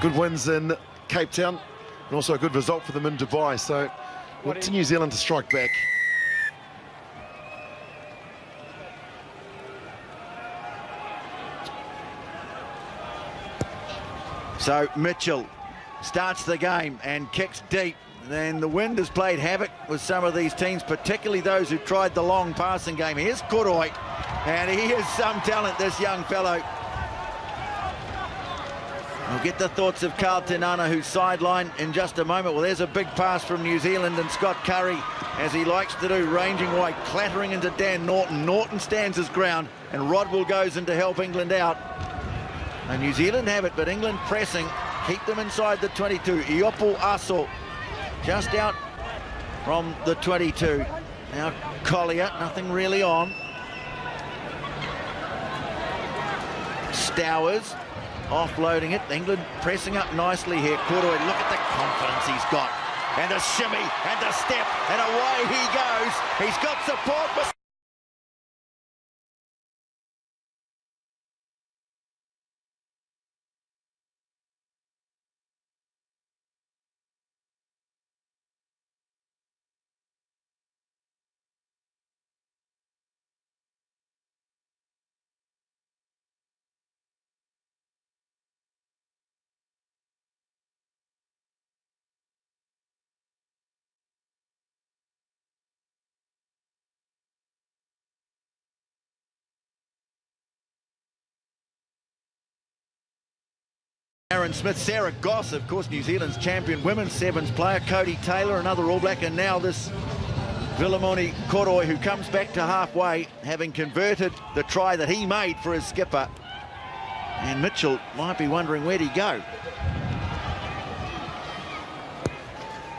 good wins in Cape Town and also a good result for them in Dubai. So look to New Zealand to strike back. So Mitchell starts the game and kicks deep. Then the wind has played havoc with some of these teams, particularly those who tried the long passing game. Here's Koroi, and he is some talent, this young fellow. We'll get the thoughts of Carl Tinana, who's sidelined in just a moment. Well, there's a big pass from New Zealand, and Scott Curry, as he likes to do, ranging wide, clattering into Dan Norton. Norton stands his ground, and Rodwell goes in to help England out. And New Zealand have it, but England pressing, keep them inside the 22. Iopo Aso just out from the 22. Now Collier, nothing really on. Stowers offloading it. England pressing up nicely here. Koroi, look at the confidence he's got. And a shimmy and a step, and away he goes. He's got support for... Aaron Smith, Sarah Goss, of course, New Zealand's champion women's sevens player, Cody Taylor, another All Black, and now this Vilimoni Koroi, who comes back to halfway, having converted the try that he made for his skipper. And Mitchell might be wondering, where'd he go?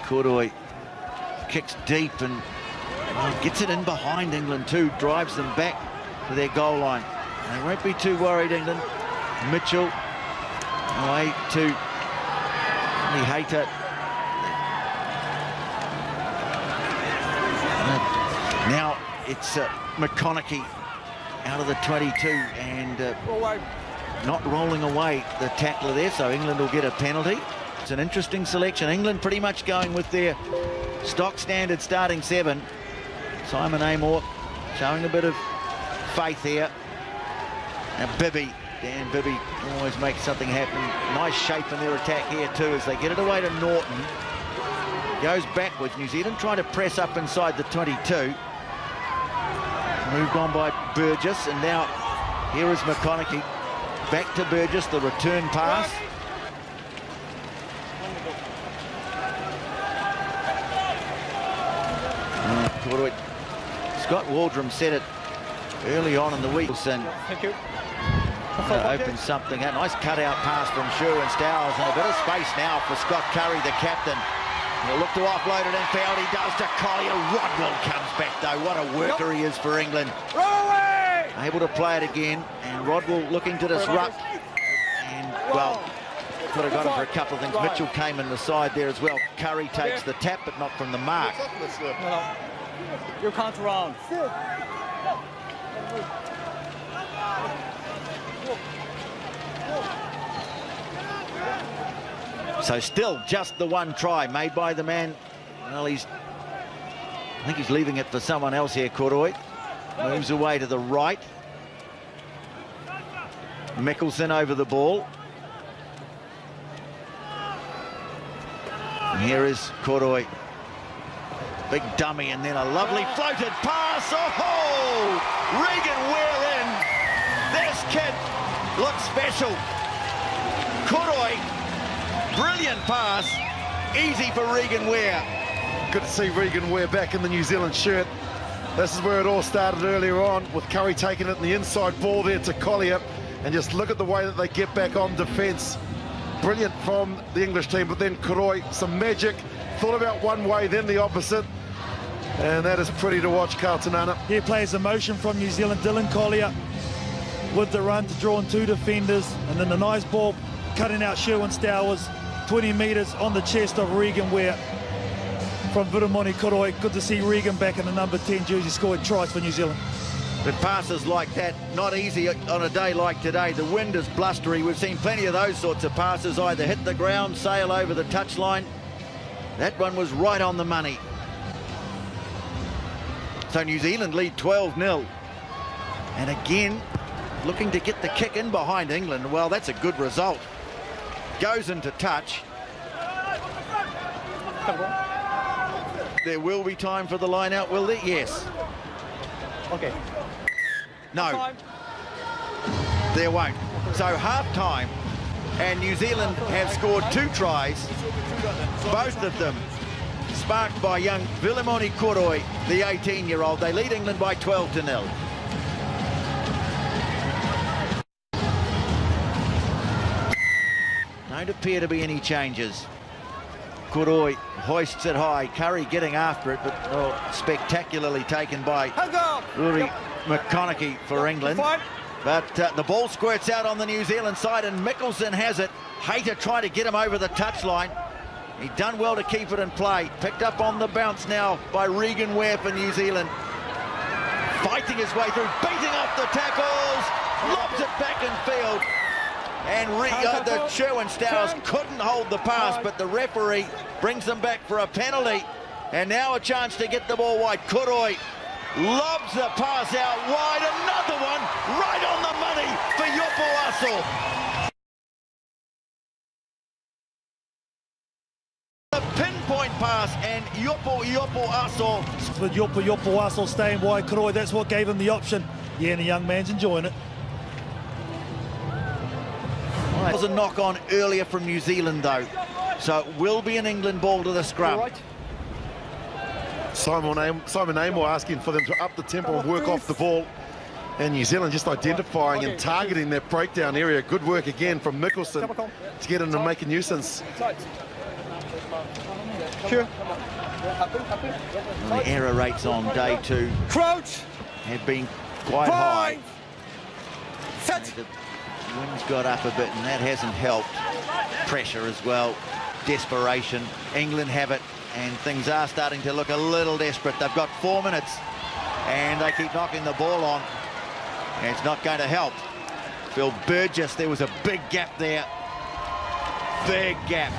Koroi kicks deep and gets it in behind England too, drives them back to their goal line. They won't be too worried, England. Mitchell away to Hater. Now it's McConaughey out of the 22 and not rolling away the tackler there, so England will get a penalty. It's an interesting selection. England pretty much going with their stock standard starting seven. Simon Amor showing a bit of faith here. Now Bibby, Dan Bibby always makes something happen. Nice shape in their attack here too as they get it away to Norton. Goes backwards. New Zealand trying to press up inside the 22. Moved on by Burgess, and now here is McConaughey. Back to Burgess, the return pass. Scott Waldrum said it early on in the week. Thank you. Opens something out. Nice cutout pass from Sherwin Stowers, and a bit of space now for Scott Curry, the captain. He'll look to offload it and foul. He does to Collier. Rodwell comes back though. What a worker he is for England. Able to play it again, and Rodwell looking to disrupt. And well, could have got him for a couple of things. Mitchell came in the side there as well. Curry takes the tap, but not from the mark. No. You can't run. So still just the one try made by the man. Well, I think he's leaving it for someone else here, Koroi. Moves away to the right. Mickelson over the ball. And here is Koroi. Big dummy, and then a lovely floated pass. Oh, Regan Weir in. This kid looks special. Koroi, brilliant pass. Easy for Regan Weir. Good to see Regan Weir back in the New Zealand shirt. This is where it all started earlier on, with Curry taking it in the inside ball there to Collier. And just look at the way that they get back on defence. Brilliant from the English team, but then Koroi, some magic. Thought about one way, then the opposite. And that is pretty to watch, Carl Tinana. Here plays the motion from New Zealand. Dylan Collier with the run to draw in two defenders. And then the nice ball cutting out Sherwin Stowers. 20 metres on the chest of Regan Weir from Vilimoni Koroi. Good to see Regan back in the number 10 jersey scoring tries for New Zealand. But passes like that, not easy on a day like today. The wind is blustery. We've seen plenty of those sorts of passes either hit the ground, sail over the touchline. That one was right on the money. So New Zealand lead 12-0. And again, looking to get the kick in behind England. Well, that's a good result. Goes into touch. There will be time for the line out, will there? Yes. Okay. No. There won't. So half-time, and New Zealand have scored 2 tries, both of them sparked by young Vilimoni Koroi, the 18-year-old. They lead England by 12-0. Don't appear to be any changes. Koroi hoists it high. Curry getting after it, but spectacularly taken by Rory McConaughey for England. But the ball squirts out on the New Zealand side, and Mickelson has it. Hayter trying to get him over the touchline. He's done well to keep it in play. Picked up on the bounce now by Regan Ware for New Zealand. Fighting his way through, beating off the tackles, lobs it back in field. And the Sherwin Stowers couldn't hold the pass, but the referee brings them back for a penalty. And now a chance to get the ball wide. Koroi lobs the pass out wide. Another one right on the money for Yopo Aso. The pinpoint pass, and Yopo Aso. With Yopo Aso staying wide, Koroi, that's what gave him the option. Yeah, and the young man's enjoying it. There was a knock on earlier from New Zealand though, so it will be an England ball to the scrum. Simon Amor asking for them to up the tempo and work off the ball, and New Zealand just identifying and targeting that breakdown area. Good work again from Mickelson to get him to make a nuisance. Sure. The error rates on day 2 have been quite high. The wind's got up a bit, and that hasn't helped. Pressure as well, desperation. England have it, and things are starting to look a little desperate. They've got 4 minutes, and they keep knocking the ball on. And it's not going to help. Phil Burgess, there was a big gap there. Big gap.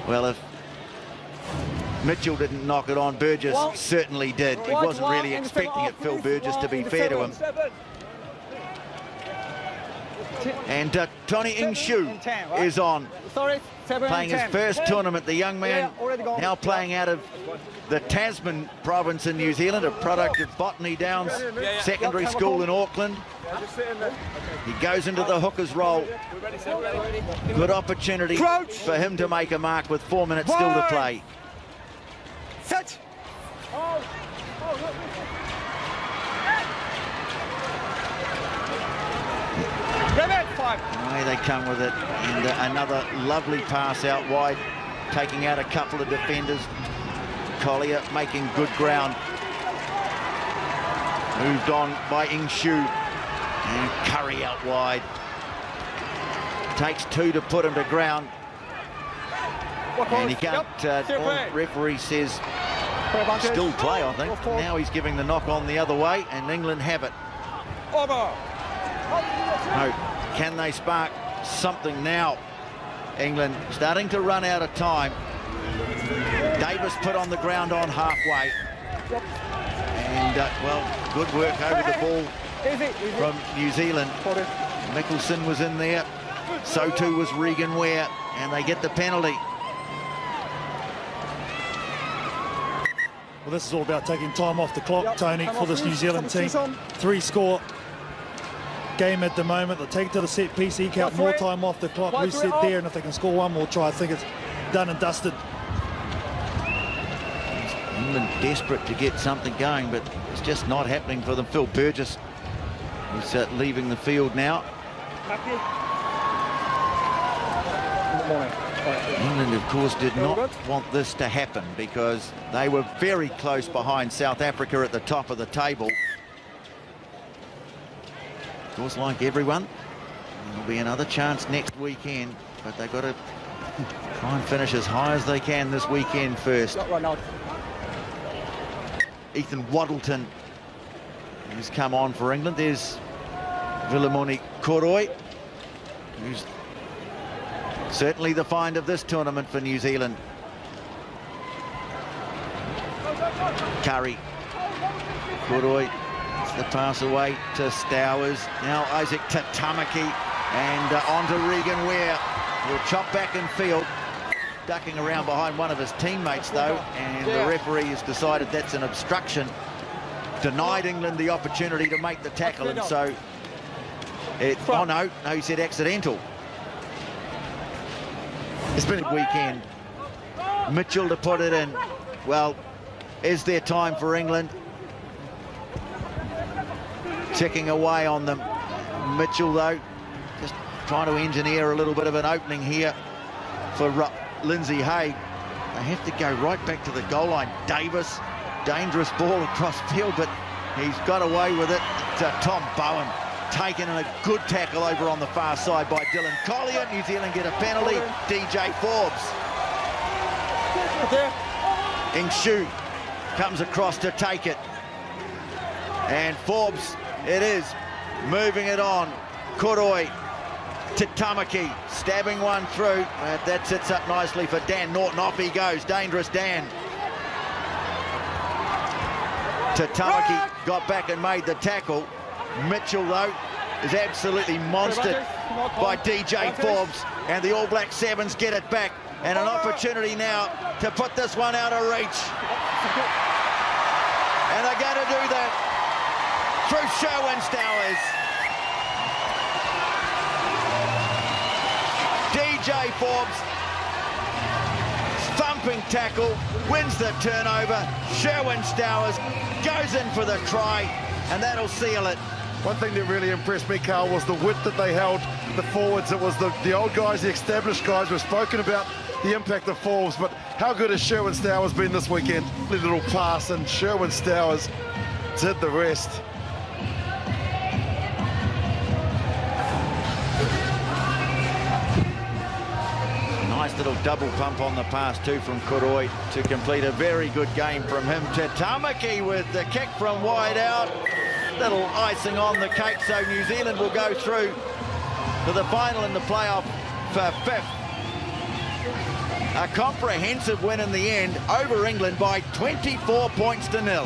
Well, if Mitchell didn't knock it on, Burgess certainly did. He wasn't really expecting it, Phil Burgess, to be fair to him. And Tony Ingshu is on, playing his first tournament. The young man now playing out of the Tasman province in New Zealand, a product of Botany Downs Secondary School in Auckland. He goes into the hooker's role. Good opportunity for him to make a mark with 4 minutes still to play. Set. Away they come with it, and another lovely pass out wide, taking out a couple of defenders. Collier making good ground. Moved on by Ingshu, and Curry out wide. Takes 2 to put him to ground. And he can't, referee says still play, I think. Now he's giving the knock on the other way, and England have it. No, can they spark something now? England starting to run out of time. Davis put on the ground on halfway. And, well, good work over the ball from New Zealand. Mickelson was in there. So too was Regan Ware, and they get the penalty. Well, this is all about taking time off the clock, Tony, for this New Zealand team. 3-score game at the moment. They take to the set piece, eke out more time off the clock, reset there, and if they can score one more try, I think it's done and dusted. England desperate to get something going, but it's just not happening for them. Phil Burgess is leaving the field now. England, of course, did not want this to happen because they were very close behind South Africa at the top of the table. Of course, like everyone, there'll be another chance next weekend, but they've got to try and finish as high as they can this weekend first. Ethan Waddleton, who's come on for England. There's Vilimoni Koroi, who's certainly the find of this tournament for New Zealand. Curry, Koroi, the pass away to Stowers. Now Isaac Tatamaki, and on to Regan Ware. He'll chop back in field, ducking around behind one of his teammates though, and the referee has decided that's an obstruction. Denied England the opportunity to make the tackle, and so oh no, he said accidental. It's been a weekend. Mitchell to put it in. Well, is there time for England? Ticking away on them. Mitchell though, just trying to engineer a little bit of an opening here for Lindsay Hay. They have to go right back to the goal line. Davis, dangerous ball across field, but he's got away with it. To Tom Bowen, taken in a good tackle over on the far side by Dylan Collier. New Zealand get a penalty. DJ Forbes. Ingshu comes across to take it. And Forbes, it is, moving it on. Koroi to Tamaki, stabbing one through. That sits up nicely for Dan Norton. Off he goes, dangerous Dan. Tatamaki got back and made the tackle. Mitchell, though, is absolutely monstered by DJ Forbes, and the All Black Sevens get it back. And an opportunity now to put this one out of reach. And they're going to do that through Sherwin Stowers. DJ Forbes, thumping tackle, wins the turnover. Sherwin Stowers goes in for the try, and that'll seal it. One thing that really impressed me, Carl, was the width that they held the forwards. It was the old guys, the established guys. We've spoken about the impact of Forbes, but how good has Sherwin Stowers been this weekend? Little pass, and Sherwin Stowers did the rest. Nice little double pump on the pass too from Koroi to complete a very good game from him. Tatamaki with the kick from wide out. Little icing on the cake, so New Zealand will go through to the final in the playoff for fifth. A comprehensive win in the end over England by 24 points to 0.